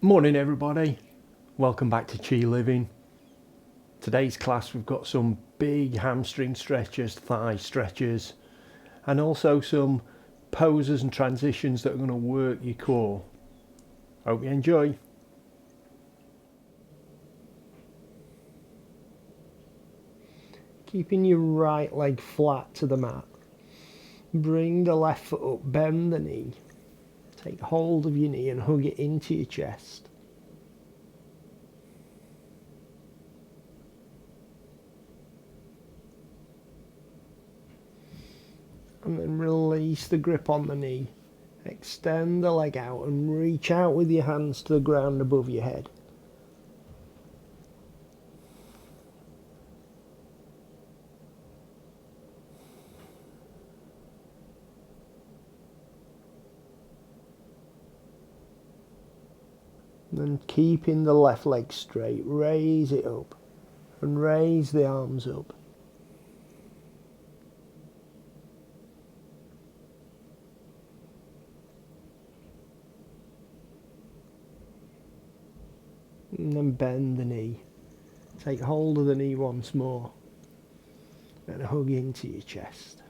Morning everybody, welcome back to Chi Living. Today's class we've got some big hamstring stretches, thigh stretches, and also some poses and transitions that are going to work your core. Hope you enjoy. Keeping your right leg flat to the mat. Bring the left foot up, bend the knee. Take hold of your knee and hug it into your chest. And then release the grip on the knee. Extend the leg out and reach out with your hands to the ground above your head. Then keeping the left leg straight, raise it up and raise the arms up. And then bend the knee. Take hold of the knee once more and hug into your chest.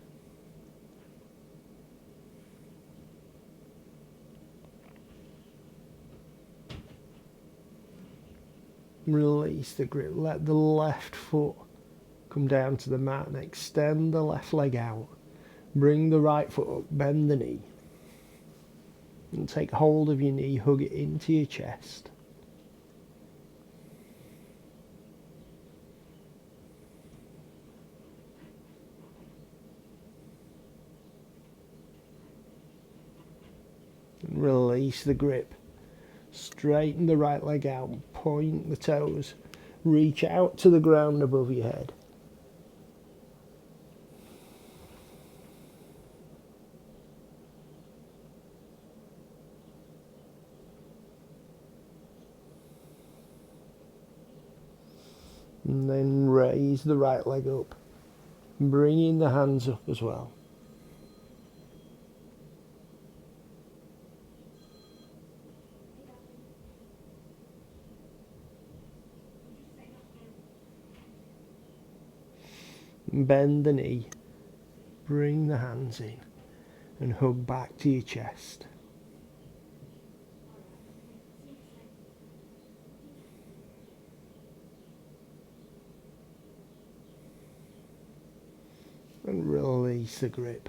Release the grip, let the left foot come down to the mat and extend the left leg out. Bring the right foot up, bend the knee. And take hold of your knee, hug it into your chest. And release the grip. Straighten the right leg out, point the toes, reach out to the ground above your head. And then raise the right leg up, bringing the hands up as well. Bend the knee, bring the hands in and hug back to your chest. And release the grip.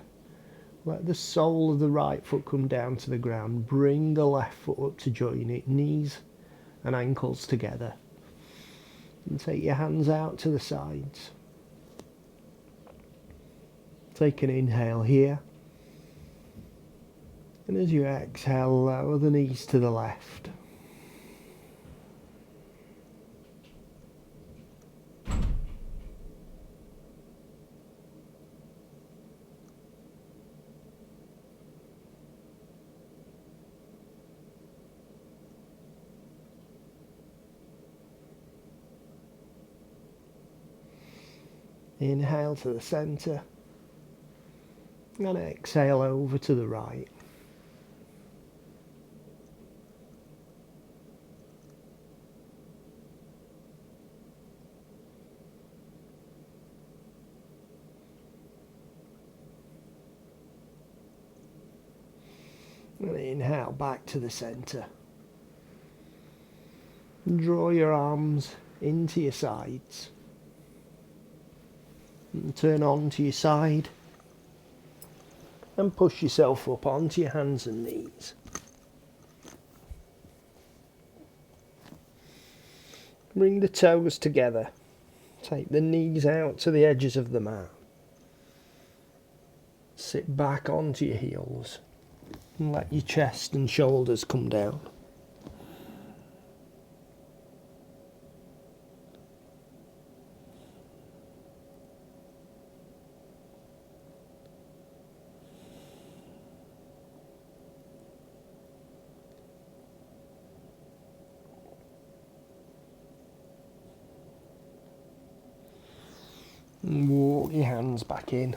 Let the sole of the right foot come down to the ground. Bring the left foot up to join it, knees and ankles together. And take your hands out to the sides. Take an inhale here. And as you exhale, lower the knees to the left. Inhale to the centre. And exhale over to the right. And inhale back to the centre. Draw your arms into your sides. And turn onto your side. And push yourself up onto your hands and knees. Bring the toes together. Take the knees out to the edges of the mat. Sit back onto your heels and let your chest and shoulders come down. And walk your hands back in.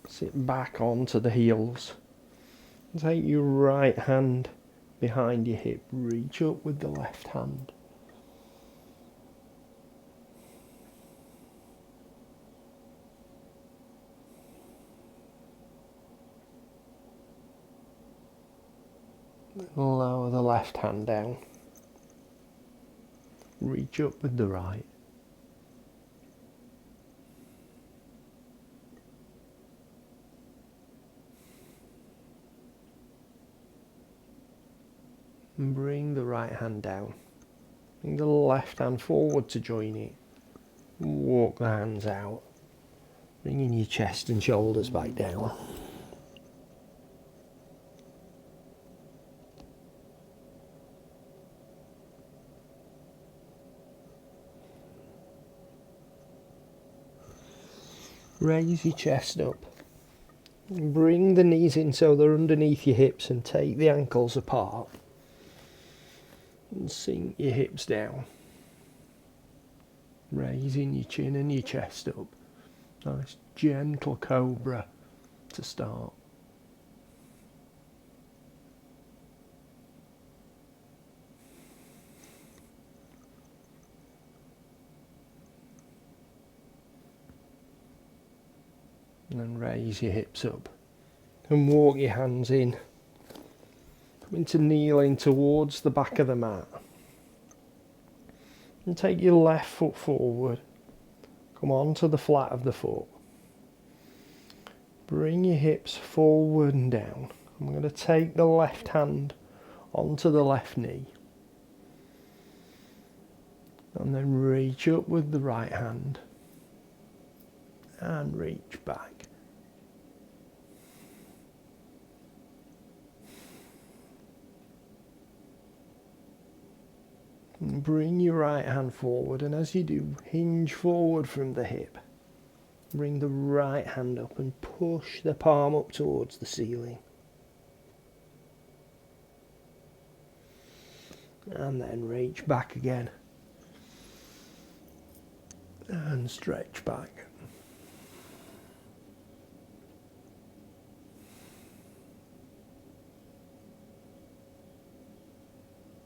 Sit back onto the heels. Take your right hand behind your hip, reach up with the left hand. Lower the left hand down. Reach up with the right. And bring the right hand down. Bring the left hand forward to join it. Walk the hands out. Bringing your chest and shoulders back down. Raise your chest up. Bring the knees in so they're underneath your hips and take the ankles apart. And sink your hips down. Raising your chin and your chest up. Nice gentle cobra to start. And then raise your hips up and walk your hands in. Come into kneeling towards the back of the mat. And take your left foot forward. Come on to the flat of the foot. Bring your hips forward and down. I'm going to take the left hand onto the left knee. And then reach up with the right hand. And reach back. And bring your right hand forward, and as you do, hinge forward from the hip. Bring the right hand up and push the palm up towards the ceiling. And then reach back again. And stretch back.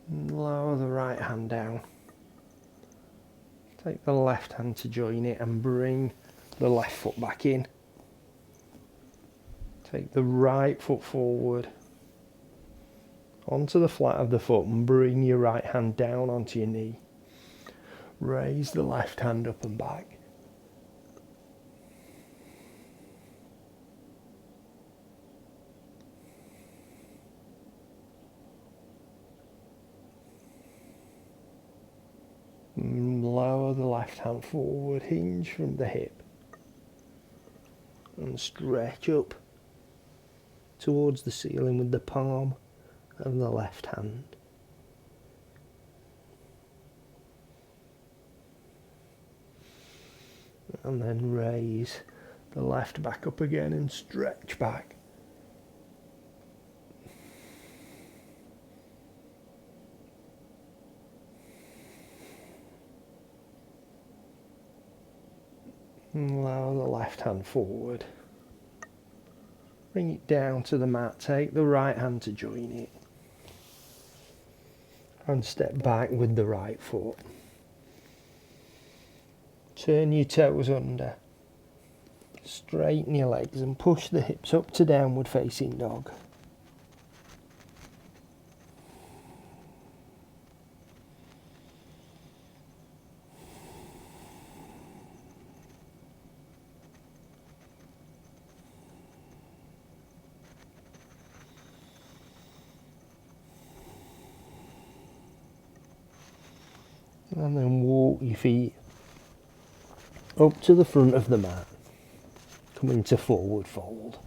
And lower the right hand down. Take the left hand to join it and bring the left foot back in. Take the right foot forward onto the flat of the foot and bring your right hand down onto your knee. Raise the left hand up and back. Lower the left hand forward, hinge from the hip, and stretch up towards the ceiling with the palm of the left hand. And then raise the left back up again and stretch back. And lower the left hand forward. Bring it down to the mat. Take the right hand to join it. And step back with the right foot. Turn your toes under. Straighten your legs and push the hips up to downward facing dog. And then walk your feet up to the front of the mat. Come into forward fold.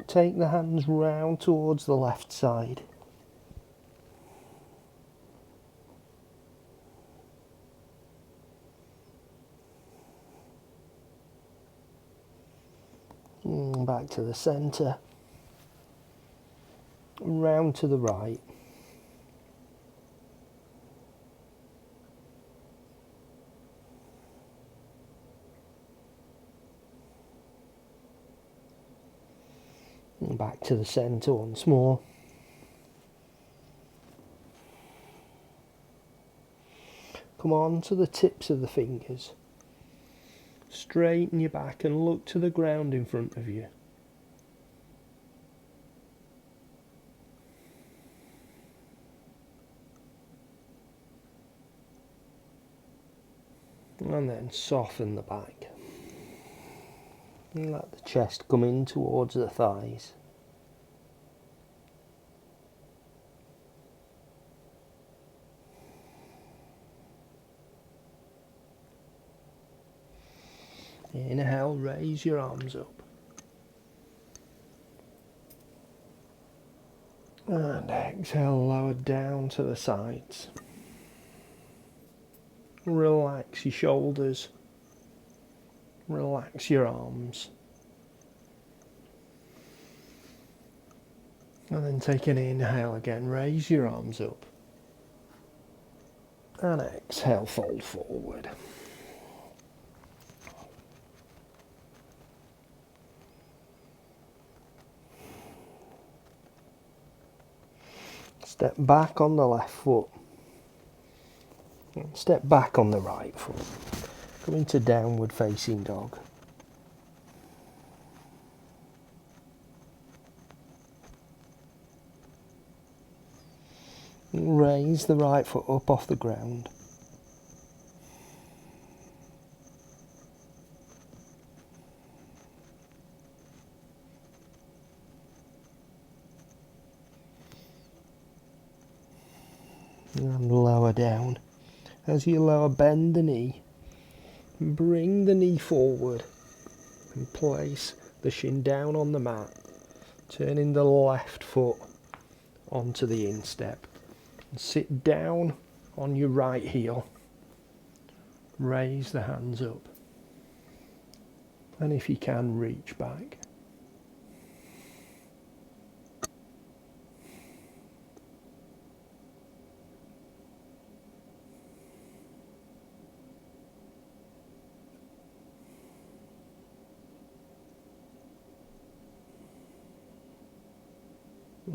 Take the hands round towards the left side. Back to the centre, round to the right. And back to the centre once more. Come on to the tips of the fingers. Straighten your back and look to the ground in front of you. And then soften the back. And let the chest come in towards the thighs. Inhale, raise your arms up. And exhale, lower down to the sides. Relax your shoulders. Relax your arms. And then take an inhale again, raise your arms up. And exhale, fold forward. Step back on the left foot. Step back on the right foot. Come into downward facing dog. Raise the right foot up off the ground. And lower down. As you lower, bend the knee. Bring the knee forward and place the shin down on the mat. Turning the left foot onto the instep. And sit down on your right heel. Raise the hands up. And if you can, reach back.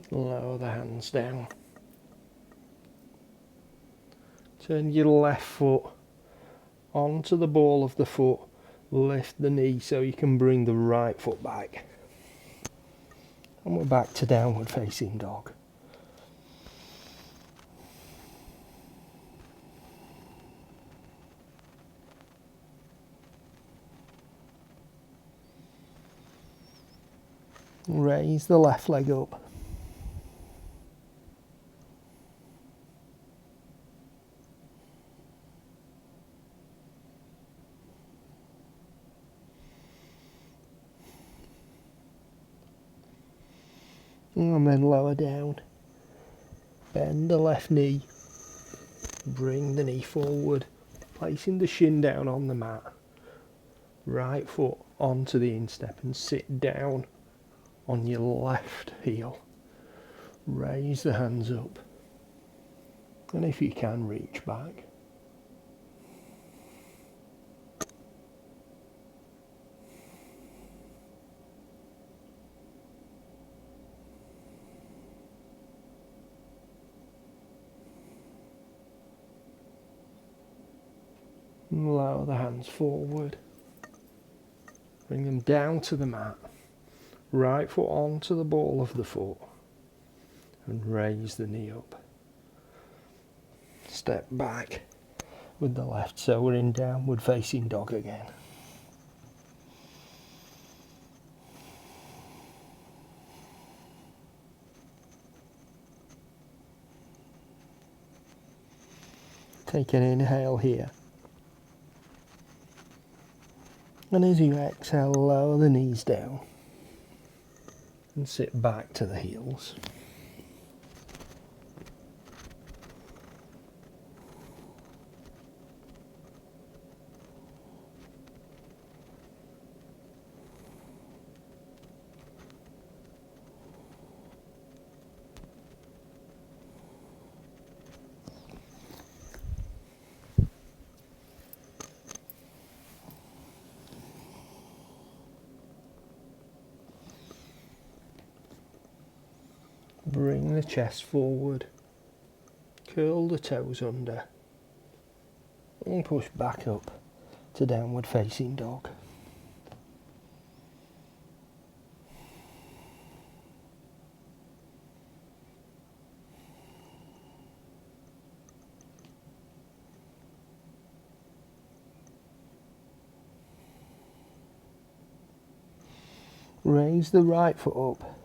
Lower the hands down. Turn your left foot onto the ball of the foot. Lift the knee so you can bring the right foot back. And we're back to downward facing dog. Raise the left leg up. And then lower down. Bend the left knee. Bring the knee forward. Placing the shin down on the mat. Right foot onto the instep and sit down on your left heel. Raise the hands up. And if you can, reach back. Lower the hands forward. Bring them down to the mat. Right foot onto the ball of the foot. And raise the knee up. Step back with the left, so we're in downward facing dog again. Take an inhale here. And as you exhale, lower the knees down and sit back to the heels. Bring the chest forward, curl the toes under and push back up to downward facing dog. Raise the right foot up.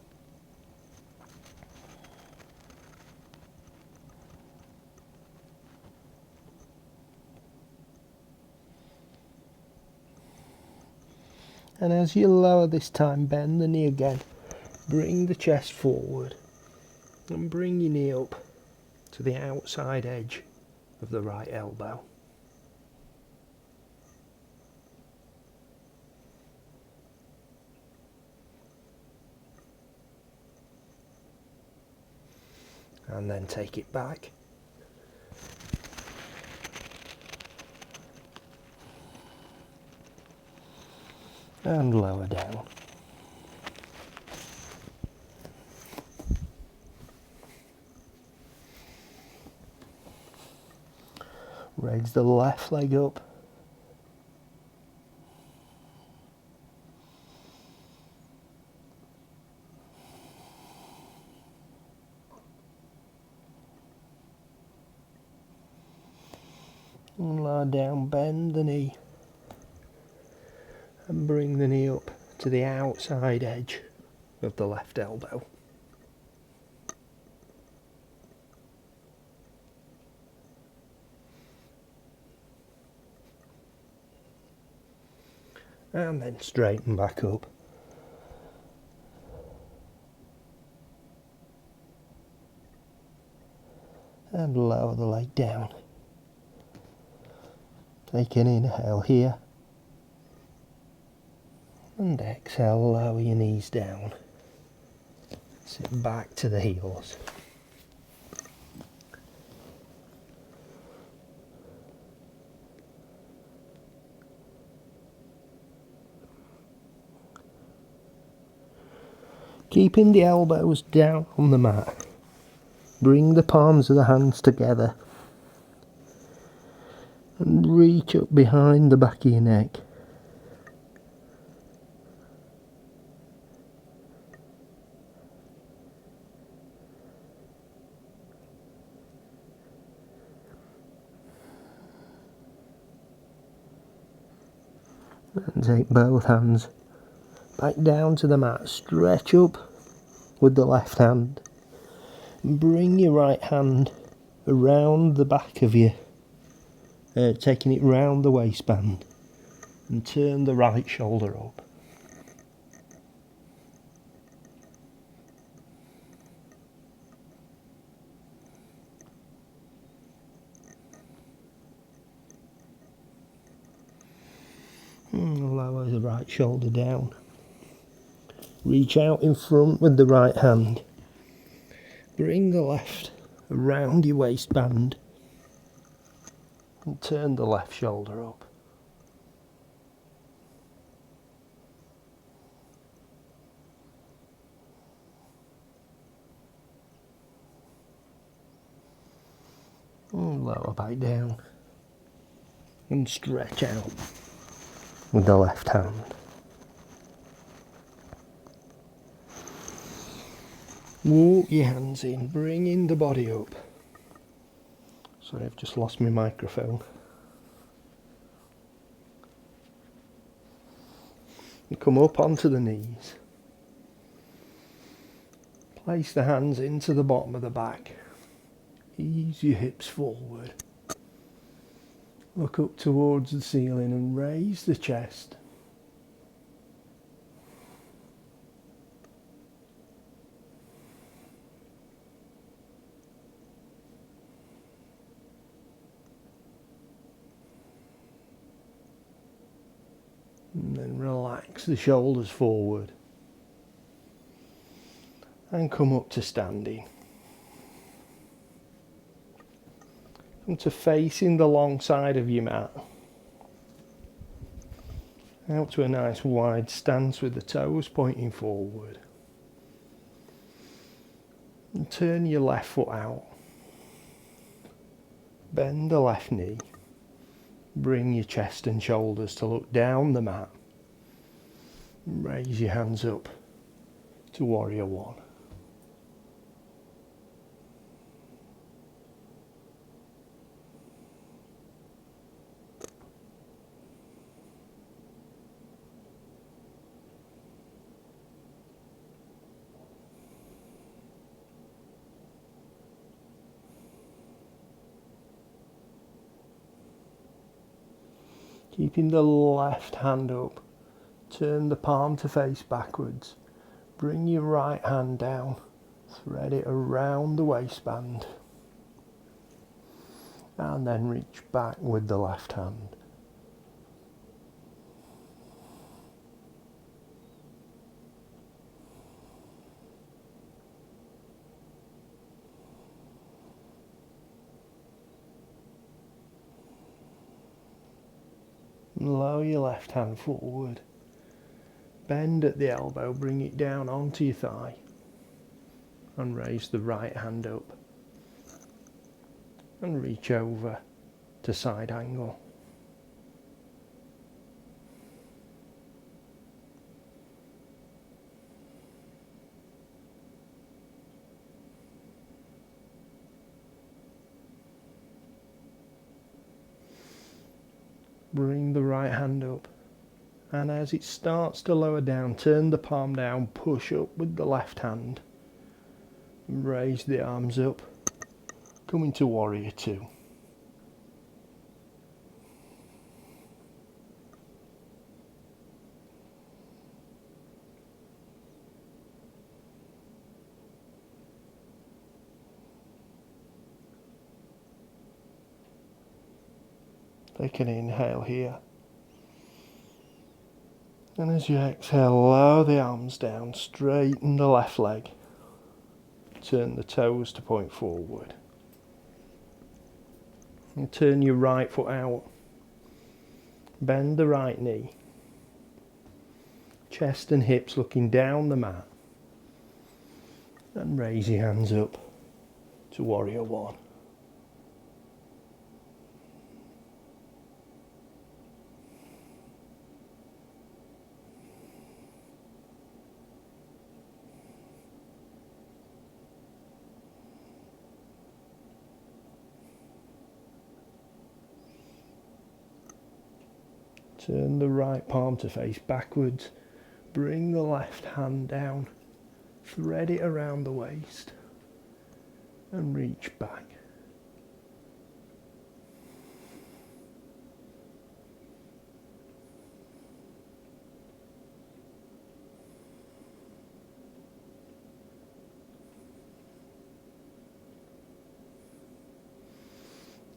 And as you lower this time, bend the knee again. Bring the chest forward and bring your knee up to the outside edge of the right elbow. And then take it back. And lower down. Raise the left leg up. And lie down, bend the knee. And bring the knee up to the outside edge of the left elbow. And then straighten back up. And lower the leg down. Take an inhale here. And exhale, lower your knees down. Sit back to the heels. Keeping the elbows down on the mat. Bring the palms of the hands together. And reach up behind the back of your neck. And take both hands back down to the mat. Stretch up with the left hand. And bring your right hand around the back of you, taking it round the waistband. And turn the right shoulder up. And lower the right shoulder down. Reach out in front with the right hand. Bring the left around your waistband. And turn the left shoulder up. And lower back down. And stretch out with the left hand. Walk your hands in, bringing the body up. Sorry, I've just lost my microphone. And come up onto the knees. Place the hands into the bottom of the back. Ease your hips forward. Look up towards the ceiling and raise the chest. And then relax the shoulders forward. And come up to standing. Come to facing the long side of your mat. Out to a nice wide stance with the toes pointing forward. And turn your left foot out. Bend the left knee. Bring your chest and shoulders to look down the mat. Raise your hands up to warrior one. Keeping the left hand up, turn the palm to face backwards. Bring your right hand down, thread it around the waistband, and then reach back with the left hand. Lower your left hand forward. Bend at the elbow, bring it down onto your thigh. And raise the right hand up. And reach over to side angle. Bring the right hand up, and as it starts to lower down, turn the palm down, push up with the left hand, raise the arms up, come into warrior two. Take an inhale here. And as you exhale, lower the arms down, straighten the left leg. Turn the toes to point forward. And turn your right foot out. Bend the right knee. Chest and hips looking down the mat. And raise your hands up to warrior one. Turn the right palm to face backwards. Bring the left hand down. Thread it around the waist. And reach back.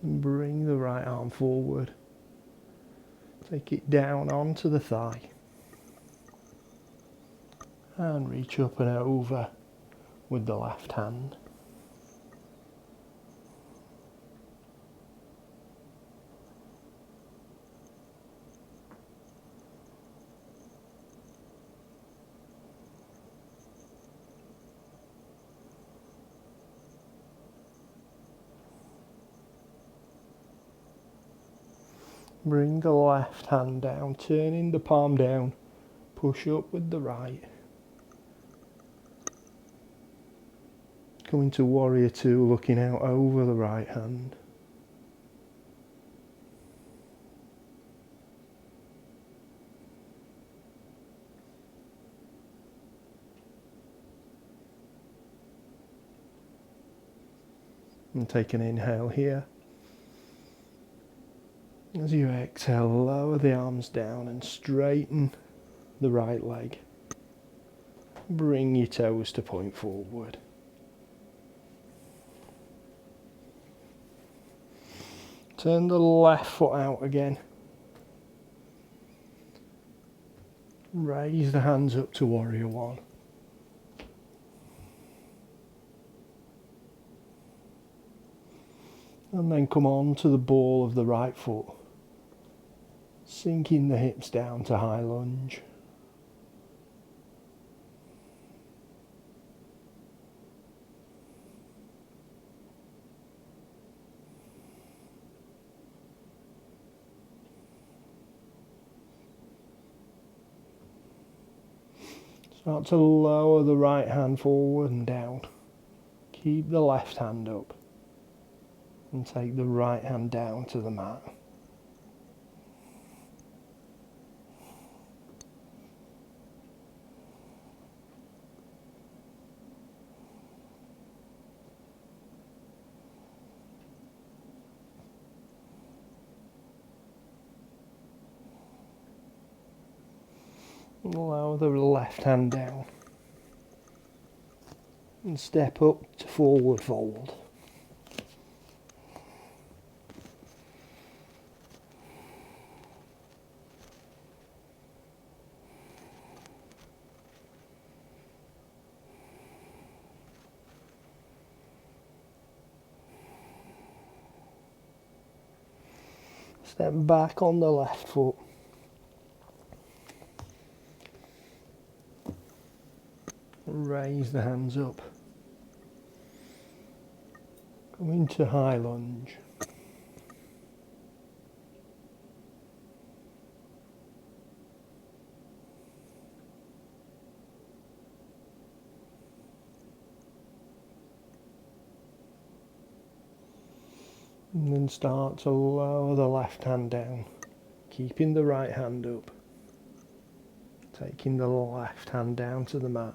And bring the right arm forward. Take it down onto the thigh. And reach up and over with the left hand. Bring the left hand down, turning the palm down, push up with the right. Come into warrior two, looking out over the right hand. And take an inhale here. As you exhale, lower the arms down and straighten the right leg. Bring your toes to point forward. Turn the left foot out again. Raise the hands up to warrior one. And then come on to the ball of the right foot. Sinking the hips down to high lunge. Start to lower the right hand forward and down. Keep the left hand up and take the right hand down to the mat. Allow the left hand down and step up to forward fold. Step back on the left foot. Raise the hands up. Go into high lunge. And then start to lower the left hand down, keeping the right hand up. Taking the left hand down to the mat.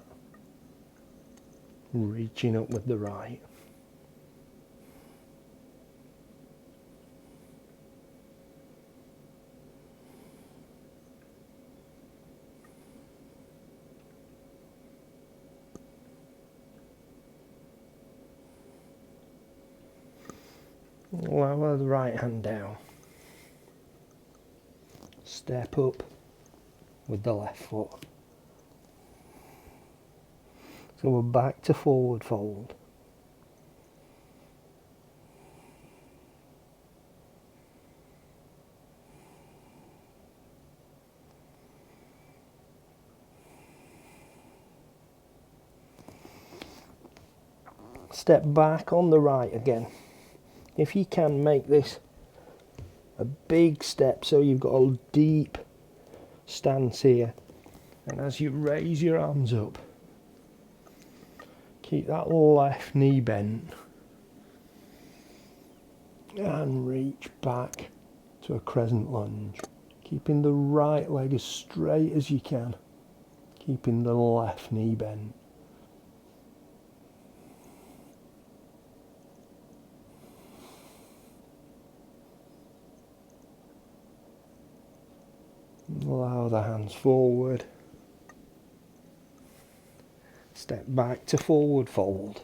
Reaching up with the right. Lower the right hand down. Step up with the left foot. So we're back to forward fold. Step back on the right again. If you can, make this a big step so you've got a deep stance here. And as you raise your arms up, keep that left knee bent and reach back to a crescent lunge. Keeping the right leg as straight as you can, keeping the left knee bent. Allow the hands forward. Step back to forward fold.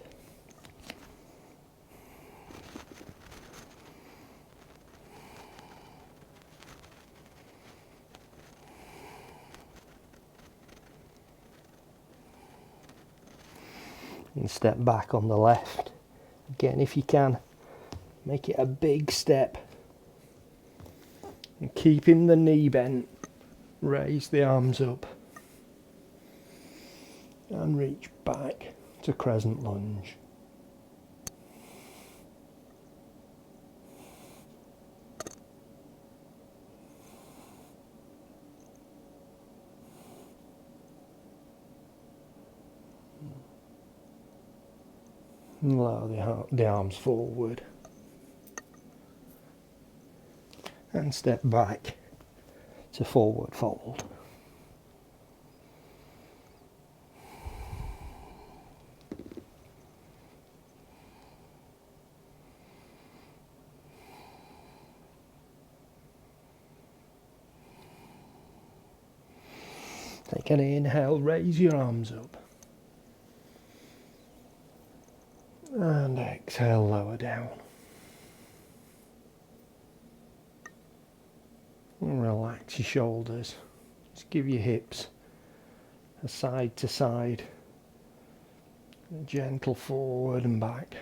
And step back on the left. Again, if you can, make it a big step. And keeping the knee bent, raise the arms up. And reach back to crescent lunge. And allow the arms forward. And step back to forward fold. Take an inhale, raise your arms up. And exhale, lower down. And relax your shoulders. Just give your hips a side to side. A gentle forward and back.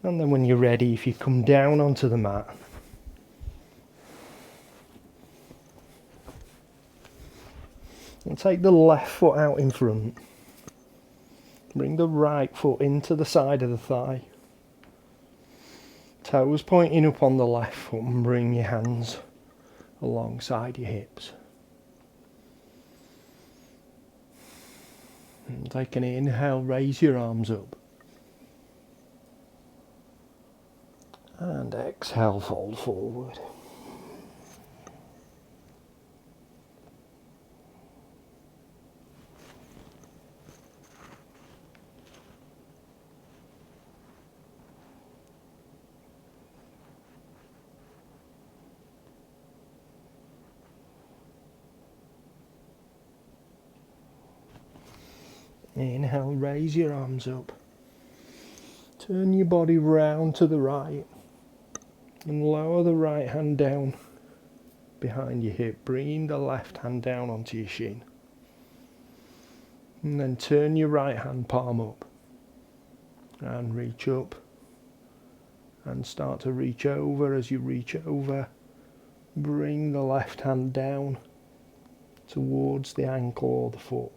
And then when you're ready, if you come down onto the mat, and take the left foot out in front. Bring the right foot into the side of the thigh. Toes pointing up on the left foot, and bring your hands alongside your hips. And take an inhale, raise your arms up. And exhale, fold forward. Inhale, raise your arms up. Turn your body round to the right and lower the right hand down behind your hip, bringing the left hand down onto your shin. And then turn your right hand palm up and reach up and start to reach over. As you reach over, bring the left hand down towards the ankle or the foot.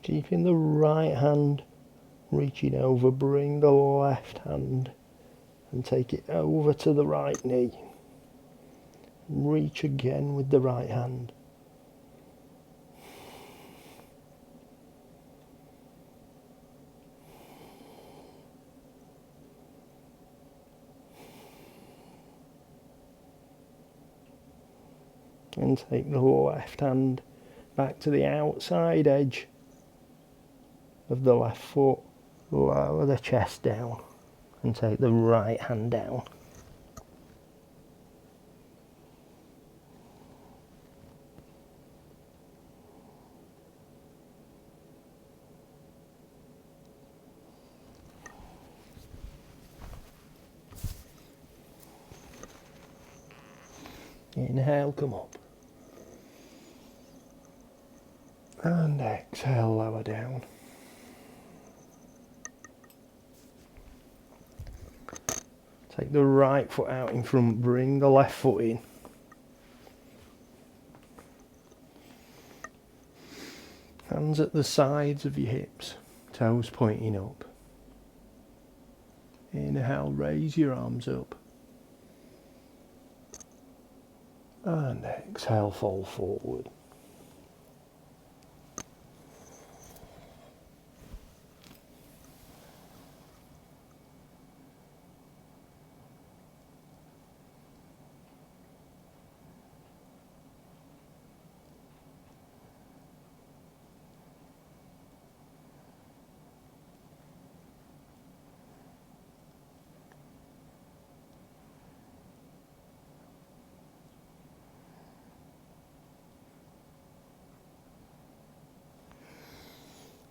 Keeping the right hand reaching over, bring the left hand and take it over to the right knee. Reach again with the right hand. And take the left hand back to the outside edge of the left foot. Lower the chest down and take the right hand down. Inhale, come up. And exhale, lower down. Take the right foot out in front, bring the left foot in. Hands at the sides of your hips, toes pointing up. Inhale, raise your arms up. And exhale, fold forward.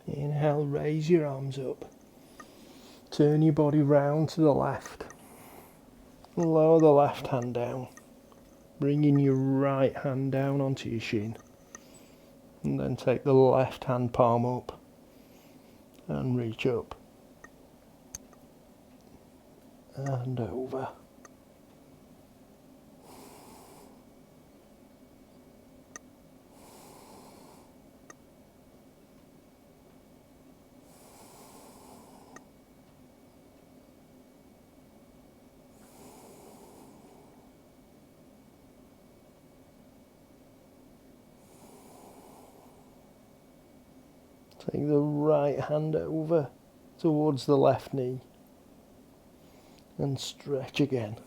Inhale, raise your arms up. Turn your body round to the left. Lower the left hand down. Bringing your right hand down onto your shin. And then take the left hand palm up. And reach up. And over. Take the right hand over towards the left knee and stretch again.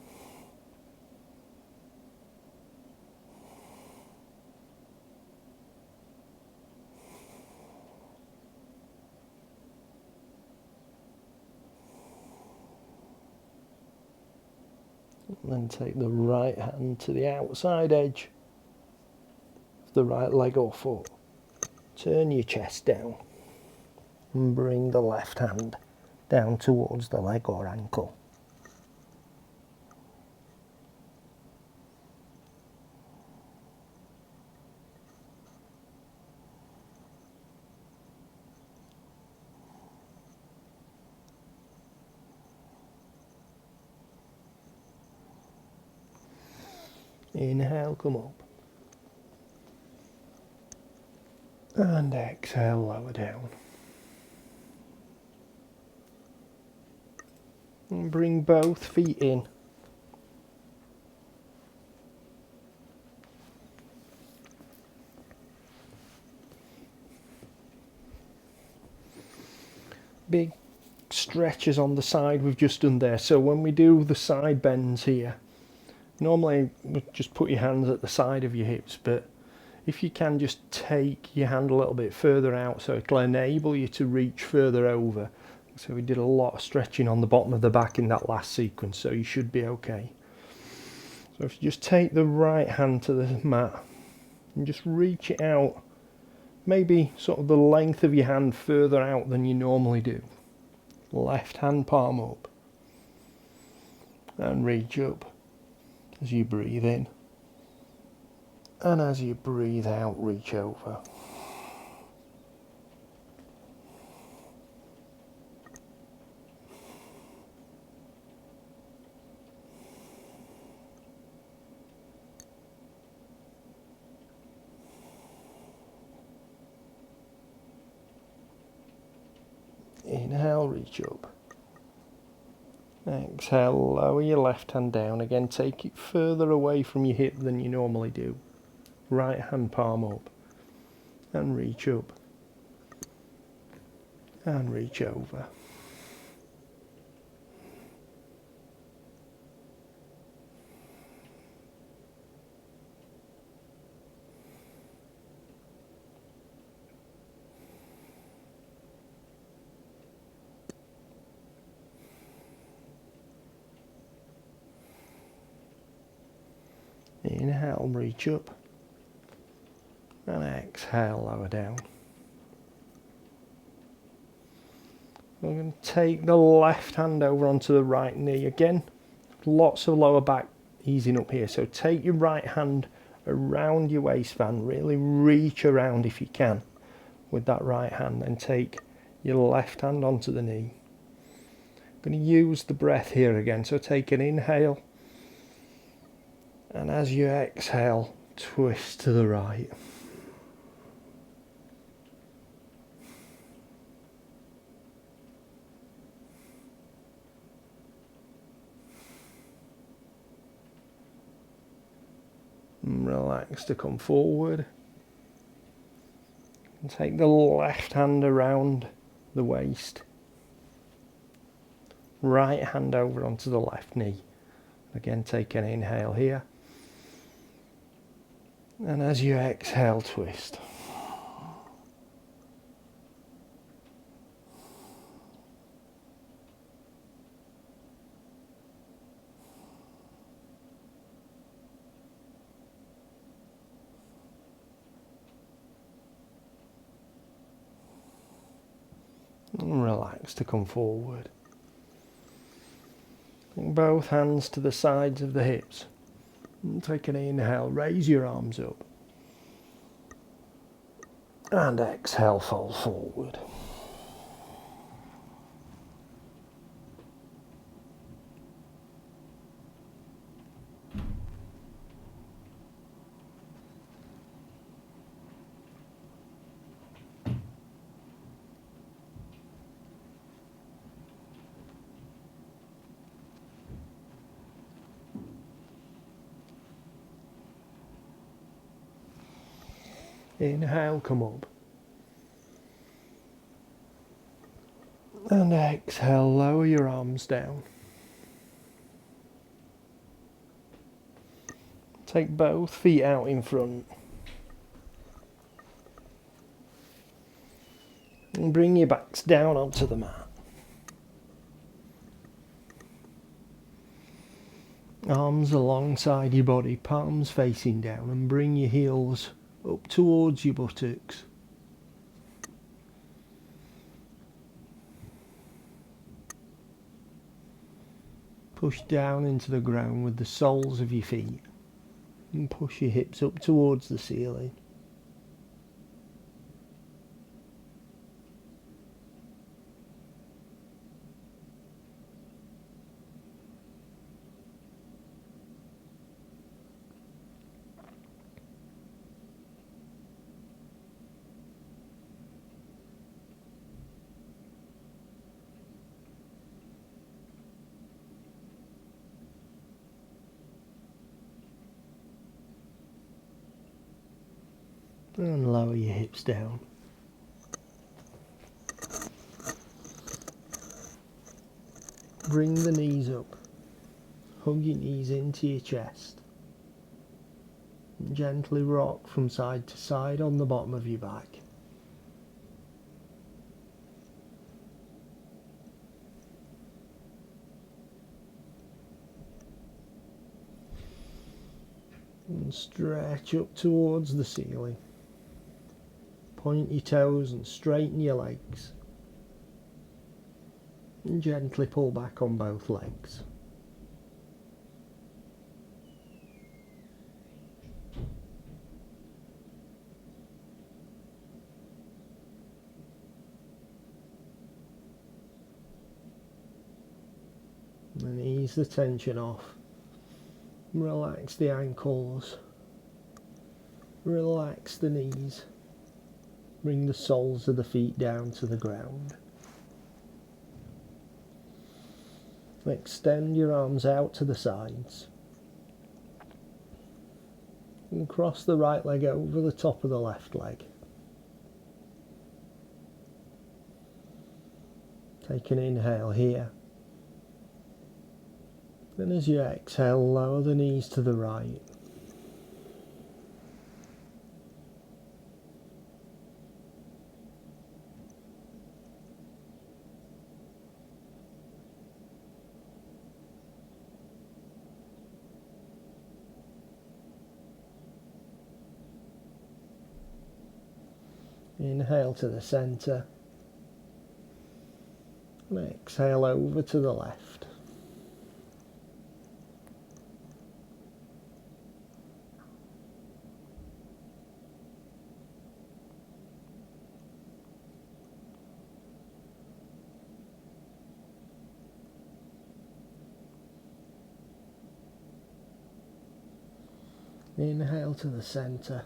And then take the right hand to the outside edge of the right leg or foot. Turn your chest down and bring the left hand down towards the leg or ankle. Inhale, come up. And exhale, lower down. And bring both feet in. Big stretches on the side we've just done there. So when we do the side bends here, normally just put your hands at the side of your hips, but if you can just take your hand a little bit further out so it'll enable you to reach further over. So we did a lot of stretching on the bottom of the back in that last sequence, so you should be okay. So if you just take the right hand to the mat and just reach it out, maybe sort of the length of your hand further out than you normally do. Left hand palm up and reach up as you breathe in, and as you breathe out, reach over. Inhale, reach up. Exhale, lower your left hand down. Again, take it further away from your hip than you normally do. Right hand palm up and reach up and reach over. Inhale, reach up, and exhale, lower down. We're going to take the left hand over onto the right knee. Again, lots of lower back easing up here. So take your right hand around your waistband, really reach around if you can with that right hand, and take your left hand onto the knee. I'm going to use the breath here again, so take an inhale, and as you exhale, twist to the right. And relax to come forward. And take the left hand around the waist. Right hand over onto the left knee. Again, take an inhale here. And as you exhale, twist. And relax to come forward. Bring both hands to the sides of the hips. And take an inhale, raise your arms up. And exhale, fold forward. Inhale, come up. And exhale, lower your arms down. Take both feet out in front. And bring your backs down onto the mat. Arms alongside your body, palms facing down, and bring your heels up towards your buttocks. Push down into the ground with the soles of your feet and push your hips up towards the ceiling. And lower your hips down. Bring the knees up. Hug your knees into your chest. And gently rock from side to side on the bottom of your back. And stretch up towards the ceiling. Point your toes and straighten your legs. And gently pull back on both legs. And ease the tension off. Relax the ankles. Relax the knees. Bring the soles of the feet down to the ground. Extend your arms out to the sides. And cross the right leg over the top of the left leg. Take an inhale here. Then as you exhale, lower the knees to the right. Inhale to the centre. And exhale over to the left. Inhale to the centre.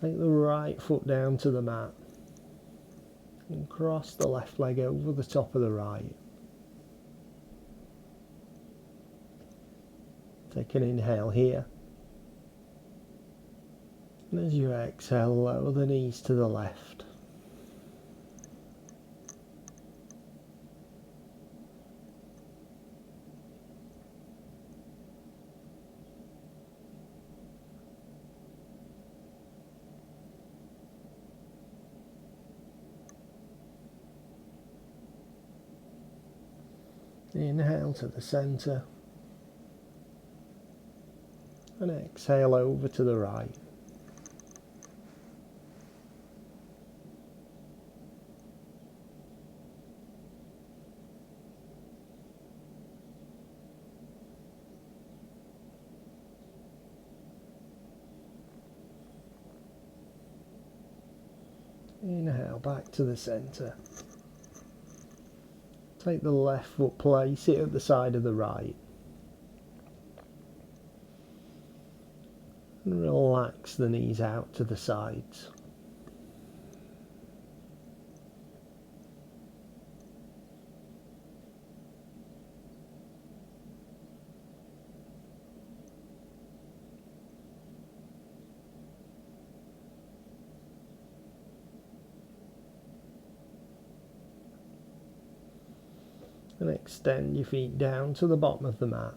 Take the right foot down to the mat. And cross the left leg over the top of the right. Take an inhale here. And as you exhale, lower the knees to the left. Inhale to the centre. And exhale over to the right. Inhale back to the centre. Take the left foot, place it at the side of the right. And relax the knees out to the sides. And extend your feet down to the bottom of the mat.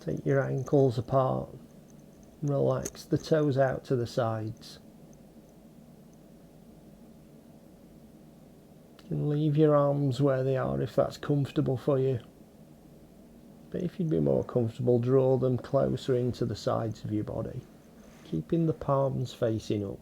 Take your ankles apart. Relax the toes out to the sides. You can leave your arms where they are if that's comfortable for you. But if you'd be more comfortable, draw them closer into the sides of your body, keeping the palms facing up.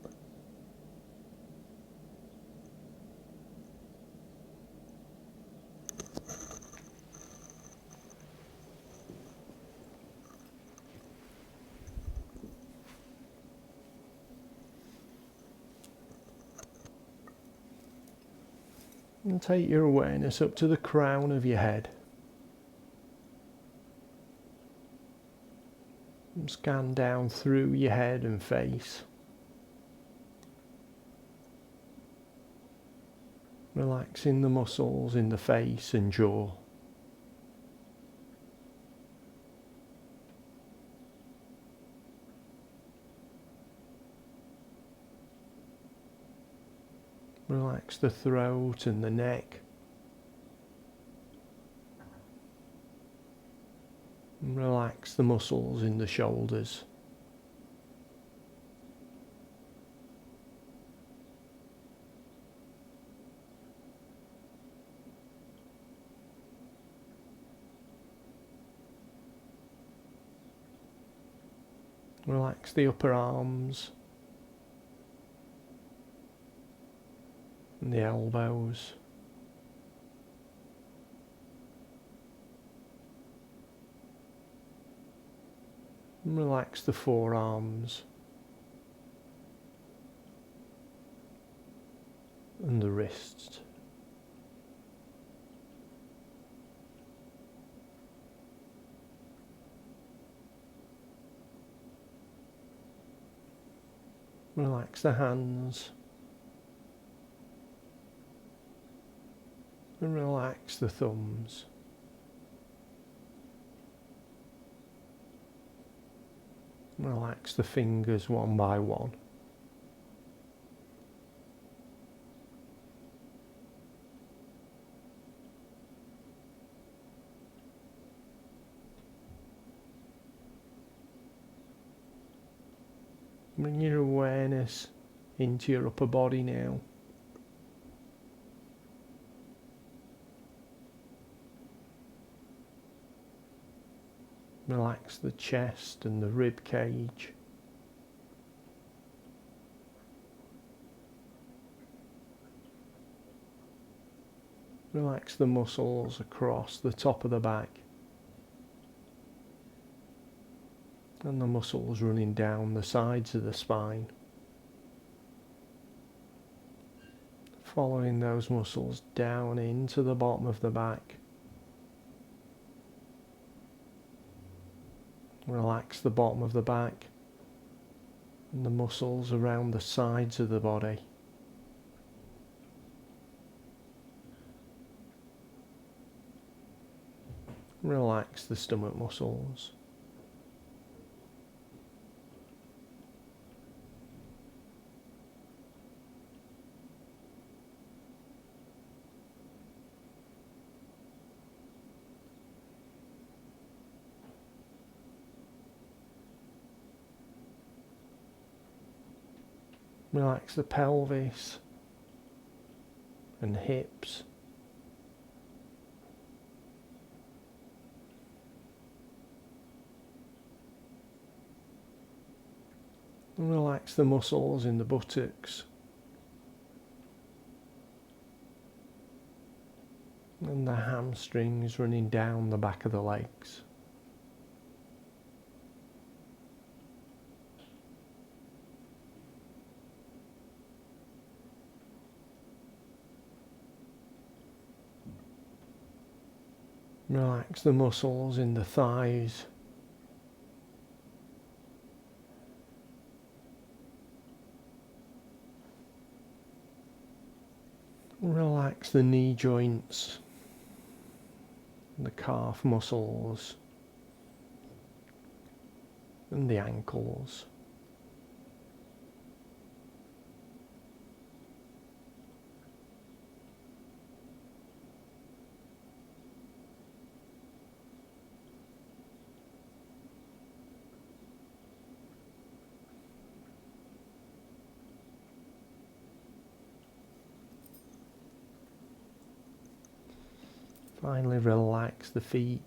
And take your awareness up to the crown of your head. And scan down through your head and face. Relaxing the muscles in the face and jaw. Relax the throat and the neck. And relax the muscles in the shoulders. Relax the upper arms and the elbows. And relax the forearms and the wrists. Relax the hands and relax the thumbs. Relax the fingers one by one. Bring your awareness into your upper body now. Relax the chest and the rib cage. Relax the muscles across the top of the back. And the muscles running down the sides of the spine. Following those muscles down into the bottom of the back. Relax the bottom of the back and the muscles around the sides of the body. Relax the stomach muscles. Relax the pelvis and hips. And relax the muscles in the buttocks and the hamstrings running down the back of the legs. Relax the muscles in the thighs. Relax the knee joints, the calf muscles, and the ankles. Finally, relax the feet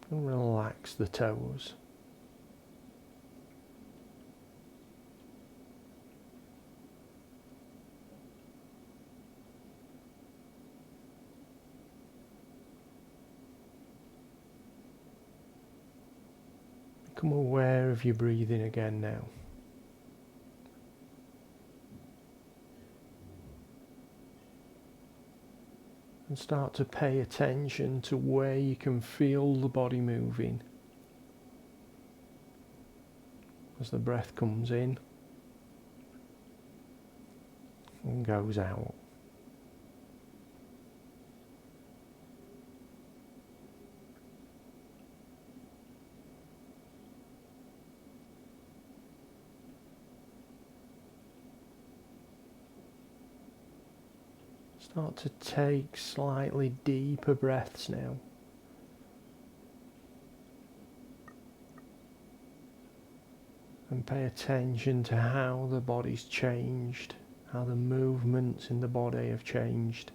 and relax the toes. Become aware of your breathing again now. And start to pay attention to where you can feel the body moving as the breath comes in and goes out. Start to take slightly deeper breaths now. And pay attention to how the body's changed, how the movements in the body have changed.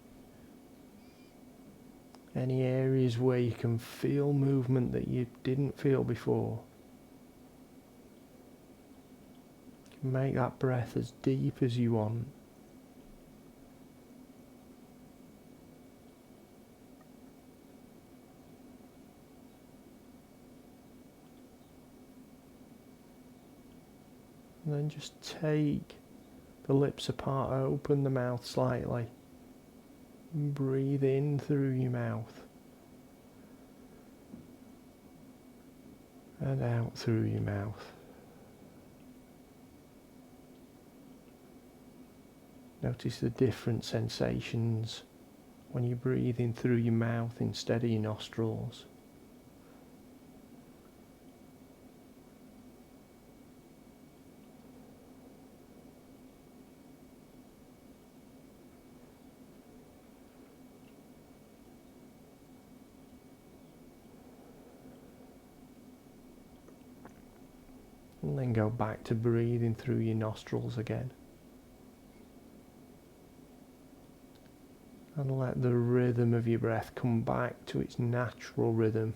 Any areas where you can feel movement that you didn't feel before. Make that breath as deep as you want. And then just take the lips apart, open the mouth slightly. Breathe in through your mouth. And out through your mouth. Notice the different sensations when you breathe in through your mouth instead of your nostrils. And then go back to breathing through your nostrils again. And let the rhythm of your breath come back to its natural rhythm.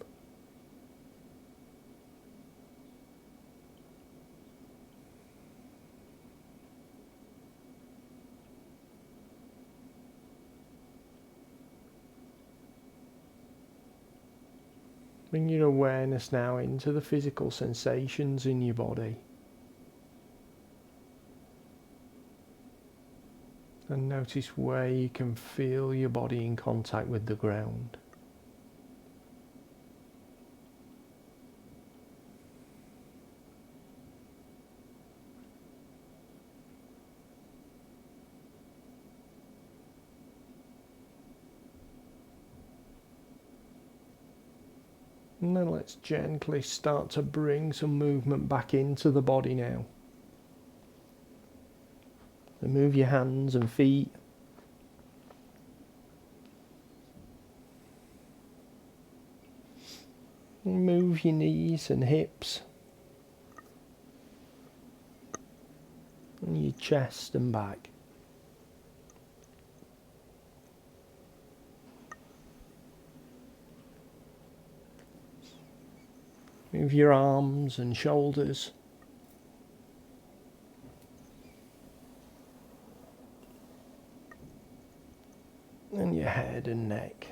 Bring your awareness now into the physical sensations in your body. And notice where you can feel your body in contact with the ground. And then let's gently start to bring some movement back into the body now. So move your hands and feet. Move your knees and hips. And your chest and back. Move your arms and shoulders. And your head and neck.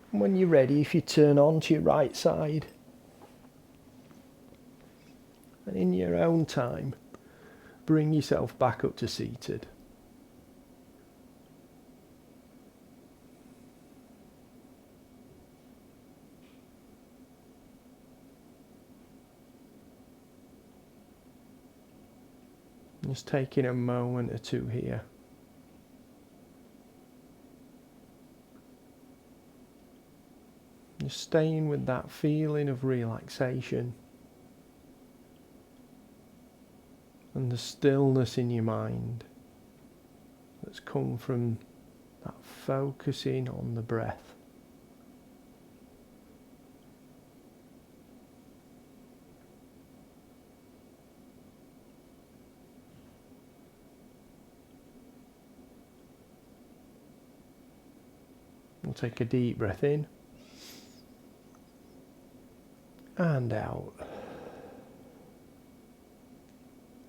When you're ready, if you turn on to your right side, and in your own time, bring yourself back up to seated. Just taking a moment or two here. Just staying with that feeling of relaxation and the stillness in your mind that's come from that focusing on the breath. We'll take a deep breath in and out.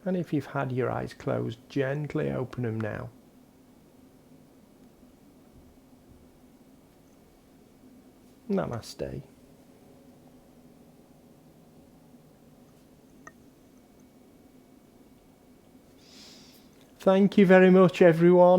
And if you've had your eyes closed, gently open them now. Namaste. Thank you very much, everyone.